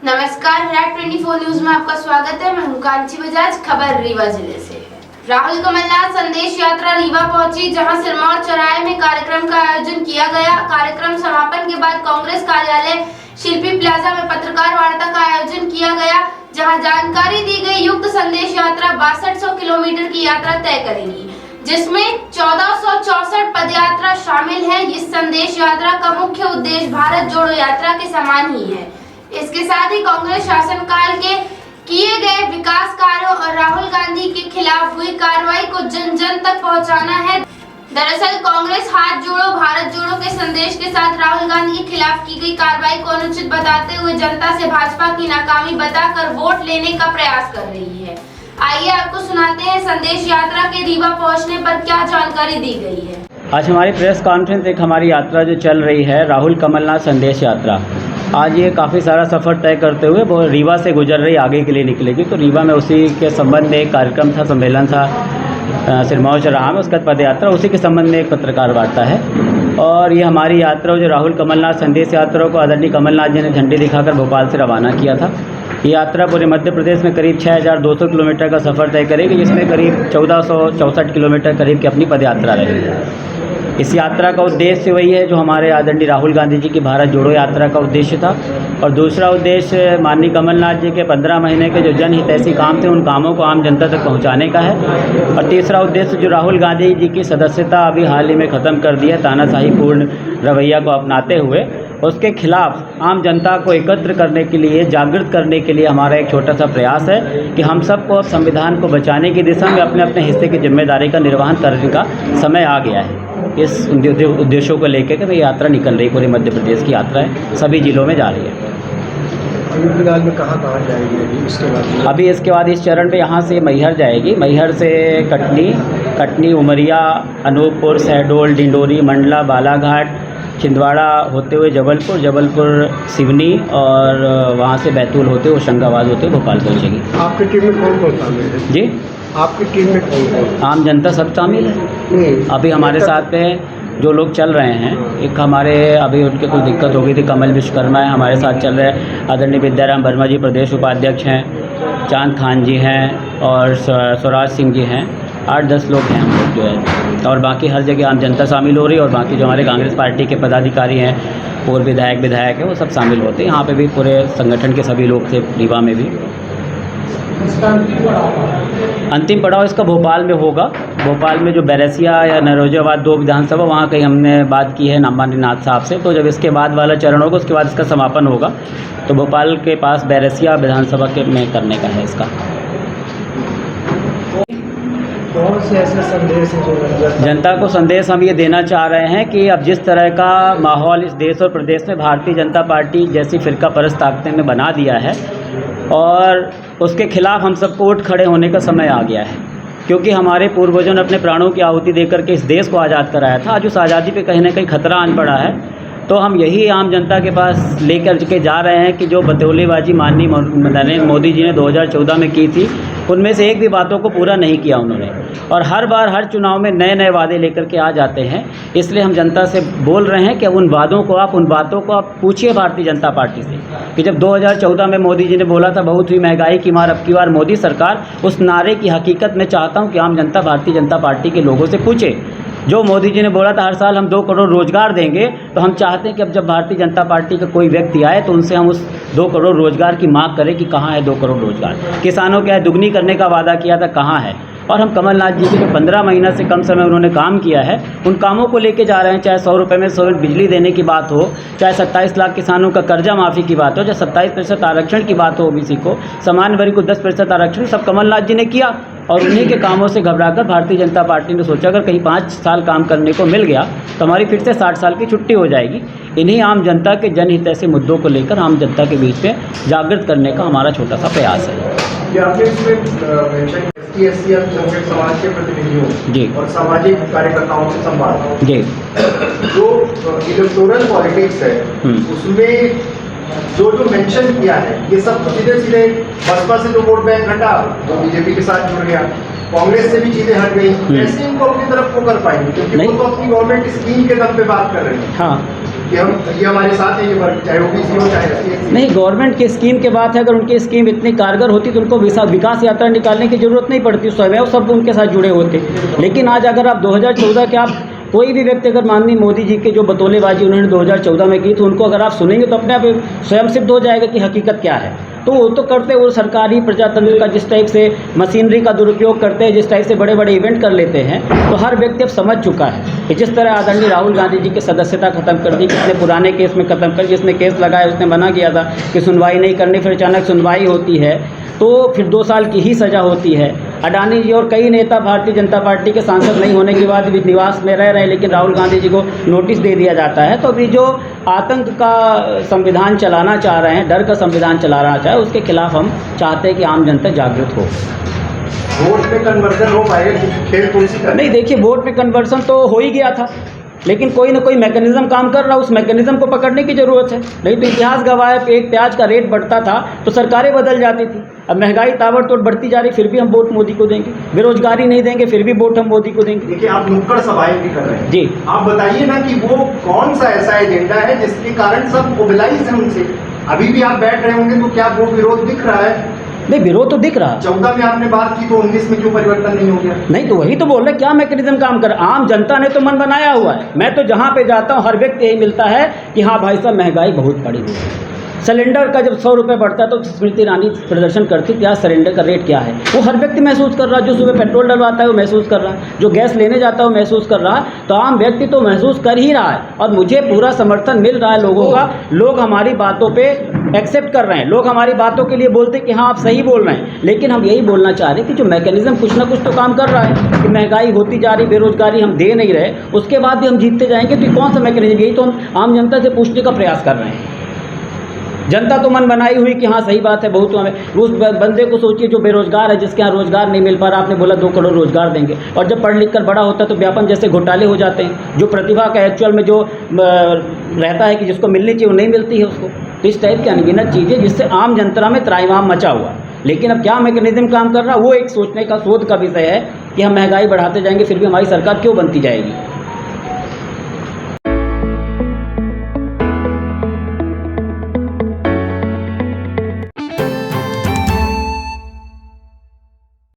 नमस्कार, विराट 24 न्यूज में आपका स्वागत है। मैं हूं कांची बजाज। खबर रीवा जिले से है। राहुल कमलनाथ संदेश यात्रा रीवा पहुंची, जहां सिरमौर चौराहे में कार्यक्रम का आयोजन किया गया। कार्यक्रम समापन के बाद कांग्रेस कार्यालय शिल्पी प्लाजा में पत्रकार वार्ता का आयोजन किया गया, जहां जानकारी दी गई। युक्त संदेश यात्रा 6200 किलोमीटर की यात्रा तय करेगी, जिसमें 1464 पदयात्रा शामिल है। इस संदेश यात्रा का मुख्य उद्देश्य भारत जोड़ो यात्रा के समान ही है। इसके साथ ही कांग्रेस शासनकाल के किए गए विकास कार्यों और राहुल गांधी के खिलाफ हुई कार्रवाई को जन जन तक पहुंचाना है। दरअसल कांग्रेस हाथ जोड़ो भारत जोड़ो के संदेश के साथ राहुल गांधी के खिलाफ की गई कार्रवाई को अनुचित बताते हुए जनता से भाजपा की नाकामी बताकर वोट लेने का प्रयास कर रही है। आइए आपको सुनाते हैं संदेश यात्रा के रीवा पहुंचने पर क्या जानकारी दी गई है। आज हमारी प्रेस कॉन्फ्रेंस एक हमारी यात्रा जो चल रही है, राहुल कमलनाथ संदेश यात्रा, आज ये काफ़ी सारा सफ़र तय करते हुए वो रीवा से गुजर रही आगे के लिए निकलेगी। तो रीवा में उसी के संबंध में एक कार्यक्रम था, सम्मेलन था सिरमौर चौराहा में, उसका पद यात्रा, उसी के संबंध में एक पत्रकार वार्ता है। और ये हमारी यात्रा जो राहुल कमलनाथ संदेश यात्रा को आदरणीय कमलनाथ जी ने झंडी दिखाकर भोपाल से रवाना किया था। ये यात्रा पूरे मध्य प्रदेश में करीब 6200 किलोमीटर का सफ़र तय करेगी, जिसमें करीब 1464 किलोमीटर करीब की अपनी पदयात्रा रहेगी। इस यात्रा का उद्देश्य वही है जो हमारे आदरणीय राहुल गांधी जी की भारत जोड़ो यात्रा का उद्देश्य था। और दूसरा उद्देश्य माननीय कमलनाथ जी के 15 महीने के जो जनहितैषी काम थे, उन कामों को आम जनता तक पहुंचाने का है। और तीसरा उद्देश्य जो राहुल गांधी जी की सदस्यता अभी हाल ही में ख़त्म कर दी है, तानाशाही पूर्ण रवैया को अपनाते हुए, उसके खिलाफ आम जनता को एकत्र करने के लिए, जागृत करने के लिए हमारा एक छोटा सा प्रयास है कि हम सबको अब संविधान को बचाने की दिशा में अपने अपने हिस्से की जिम्मेदारी का निर्वहन करने का समय आ गया है। इस उद्देश्यों को लेकर के ये यात्रा निकल रही, पूरे मध्य प्रदेश की यात्रा है, सभी जिलों में जा रही है। अभी फिलहाल में कहाँ जाएगी अभी इसके बाद इस चरण पे यहाँ से मैहर जाएगी, मैहर से कटनी, उमरिया, अनूपपुर, शहडोल, डिंडोरी, मंडला, बालाघाट, छिंदवाड़ा होते हुए जबलपुर सिवनी, और वहाँ से बैतूल होते हुए होशंगाबाद होते हुए भोपाल पहुँचेगी। आपकी टीम में कौन कौन शामिल है जी? आपकी टीम में कौन? आम जनता सब शामिल है। अभी हमारे साथ में जो लोग चल रहे हैं, एक हमारे अभी उनके कुछ दिक्कत हो गई थी, कमल विश्वकर्मा है हमारे साथ चल रहे हैं, आदरणीय विद्याराम वर्मा जी प्रदेश उपाध्यक्ष हैं, चांद खान जी हैं और स्वराज सिंह जी हैं। 8-10 लोग हैं हम लोग जो है, और बाकी हर जगह आम जनता शामिल हो रही है। और बाकी जो हमारे कांग्रेस पार्टी के पदाधिकारी हैं, पूर्व विधायक है, वो सब शामिल होते हैं। यहाँ पे भी पूरे संगठन के सभी लोग थे, रीवा में भी। अंतिम पड़ाव इसका भोपाल में होगा। भोपाल में जो बैरसिया या नरोजाबाद 2 विधानसभा, वहाँ कहीं हमने बात की है माननीय नाथ साहब से। तो जब इसके बाद वाला चरण होगा, उसके बाद इसका समापन होगा, तो भोपाल के पास बैरसिया विधानसभा के में करने का है इसका। कौन से ऐसे संदेश हैं जो जनता को संदेश हम ये देना चाह रहे हैं कि अब जिस तरह का माहौल इस देश और प्रदेश में भारतीय जनता पार्टी जैसी फिरका परस्त ताकतें ने बना दिया है, और उसके खिलाफ हम सबको उठ खड़े होने का समय आ गया है। क्योंकि हमारे पूर्वजों ने अपने प्राणों की आहुति देकर के इस देश को आज़ाद कराया था। आज उस आज़ादी पे कहीं ना कहीं खतरा आन पड़ा है। तो हम यही आम जनता के पास लेकर के जा रहे हैं कि जो बतौलेबाजी माननीय नरेंद्र मोदी जी ने 2014 में की थी, उनमें से एक भी बातों को पूरा नहीं किया उन्होंने। और हर बार हर चुनाव में नए नए वादे लेकर के आ जाते हैं। इसलिए हम जनता से बोल रहे हैं कि उन बातों को आप पूछिए भारतीय जनता पार्टी से कि जब 2014 में मोदी जी ने बोला था बहुत हुई महंगाई की मार, अब की बार मोदी सरकार, उस नारे की हकीकत मैं चाहता हूं कि आम जनता भारतीय जनता पार्टी के लोगों से पूछे। जो मोदी जी ने बोला था हर साल हम 2 करोड़ रोजगार देंगे, तो हम चाहते हैं कि अब जब भारतीय जनता पार्टी का कोई व्यक्ति आए तो उनसे हम उस 2 करोड़ रोजगार की मांग करें कि कहाँ है 2 करोड़ रोजगार। किसानों के दुगनी करने का वादा किया था, कहाँ है? और हम कमलनाथ जी के जो 15 महीना से कम समय उन्होंने काम किया है, उन कामों को लेके जा रहे हैं। चाहे 100 रुपये में 100 बिजली देने की बात हो, चाहे 27 लाख किसानों का कर्जा माफ़ी की बात हो, चाहे 27% आरक्षण की बात हो ओबीसी को, सामान्य वर्ग को 10% आरक्षण, सब कमलनाथ जी ने किया। और उन्हीं के कामों से घबराकर भारतीय जनता पार्टी ने सोचा अगर कहीं 5 साल काम करने को मिल गया तो हमारी फिर से 60 साल की छुट्टी हो जाएगी। इन्हीं आम जनता के जनहितैषी मुद्दों को लेकर आम जनता के बीच में जागृत करने का हमारा छोटा सा प्रयास है। समाज के प्रतिनिधियों जी और सामाजिक कार्यकर्ताओं से संवाद, जी, जो इलेक्टोरल पॉलिटिक्स है उसमें जो मेंशन किया है, ये सब सीधे बसपा से जो वोट बैंक हटा, वो बीजेपी के साथ जुड़ गया, कांग्रेस से भी चीजें हट गई। कैसे इनको अपनी तरफ को कर पाएंगे? क्योंकि वो तो अपनी गवर्नमेंट स्कीम के दम पे बात कर रहे हैं। हाँ, कि हम ये हमारे साथ है, ये वर्ग चाहे ओबीसी हो चाहे SC। नहीं, गवर्नमेंट की स्कीम की बात है, अगर उनकी स्कीम इतनी कारगर होती तो उनको विकास यात्रा निकालने की जरूरत नहीं पड़ती, स्वयं सब उनके साथ जुड़े होते। लेकिन आज अगर आप 2014 के आप कोई भी व्यक्ति अगर माननीय मोदी जी के जो बतौलेबाजी उन्होंने 2014 में की तो उनको अगर आप सुनेंगे तो अपने आप स्वयं सिद्ध हो जाएगा कि हकीकत क्या है। तो वो तो करते वो सरकारी प्रजातंत्र का जिस टाइप से मशीनरी का दुरुपयोग करते हैं, जिस टाइप से बड़े बड़े इवेंट कर लेते हैं, तो हर व्यक्ति अब समझ चुका है कि जिस तरह आदरणीय राहुल गांधी जी की सदस्यता खत्म कर दी, कितने पुराने केस में खत्म कर, जिसने केस लगाया उसने मना किया था कि सुनवाई नहीं करनी, फिर अचानक सुनवाई होती है तो फिर 2 साल की ही सज़ा होती है। अडानी जी और कई नेता भारतीय जनता पार्टी के सांसद नहीं होने के बाद भी निवास में रह रहे हैं, लेकिन राहुल गांधी जी को नोटिस दे दिया जाता है। तो अभी जो आतंक का संविधान चलाना चाह रहे हैं, डर का संविधान चलाना चाहे, उसके खिलाफ हम चाहते हैं कि आम जनता जागृत हो। वोट में कन्वर्जन हो पाएगा, खेल कुर्सी का नहीं, देखिए वोट में कन्वर्सन तो हो ही गया था, लेकिन कोई ना कोई मैकेनिज्म काम कर रहा है, उस मैकेनिज्म को पकड़ने की ज़रूरत है। नहीं तो इतिहास गवाह है, एक प्याज का रेट बढ़ता था तो सरकारें बदल जाती थी। अब महंगाई ताबड़तोड़ बढ़ती जा रही, फिर भी हम वोट मोदी को देंगे। बेरोजगारी नहीं देंगे, फिर भी वोट हम मोदी को देंगे। देखिए, आप नुक्कड़ सभाएं भी कर रहे हैं जी, आप बताइए ना कि वो कौन सा ऐसा एजेंडा है जिसके कारण सब मोबिलाइज है उनसे। अभी भी आप बैठ रहे होंगे तो क्या वो विरोध दिख रहा है? नहीं, विरोध तो दिख रहा। 14 में आपने बात की तो 19 में क्यों परिवर्तन नहीं हो गया? नहीं, तो वही तो बोल रहे, क्या मैकेनिज्म काम कर। आम जनता ने तो मन बनाया हुआ है। मैं तो जहाँ पे जाता हूँ हर व्यक्ति यही मिलता है कि हाँ भाई साहब महंगाई बहुत बढ़ी हुई है। सिलेंडर का जब 100 रुपये बढ़ता है तो स्मृति ईरानी प्रदर्शन करती थी, आज सिलेंडर का रेट क्या है वो हर व्यक्ति महसूस कर रहा है। जो सुबह पेट्रोल डलवाता है वो महसूस कर रहा है, जो गैस लेने जाता है वो महसूस कर रहा है। तो आम व्यक्ति तो महसूस कर ही रहा है और मुझे पूरा समर्थन मिल रहा है लोगों का। लोग हमारी बातों पे एक्सेप्ट कर रहे हैं, लोग हमारी बातों के लिए बोलते हैं कि हाँ आप सही बोल रहे हैं। लेकिन हम यही बोलना चाह रहे हैं कि जो मैकेनिज्म कुछ ना कुछ तो काम कर रहा है कि महंगाई होती जा रही, बेरोजगारी हम दे नहीं रहे, उसके बाद भी हम जीतते जाएंगे। तो कौन सा मैकेनिज्म, यही तो हम आम जनता से पूछने का प्रयास कर रहे हैं। जनता तो मन बनाई हुई कि हाँ सही बात है, बहुत हमें उस बंदे को सोचिए जो बेरोजगार है, जिसके यहाँ रोजगार नहीं मिल पा रहा। आपने बोला 2 करोड़ रोजगार देंगे, और जब पढ़ लिख कर बड़ा होता है तो व्यापम जैसे घोटाले हो जाते हैं। जो प्रतिभा का एक्चुअल में जो रहता है कि जिसको मिलनी चाहिए वो नहीं मिलती है उसको। तो इस टाइप की अनगिनत चीज़ें जिससे आम जनता में त्राहिमाम मचा हुआ। लेकिन अब क्या मैकेनिज्म काम कर रहा, वो एक सोचने का शोध का विषय है कि हम महंगाई बढ़ाते जाएंगे फिर भी हमारी सरकार क्यों बनती जाएगी।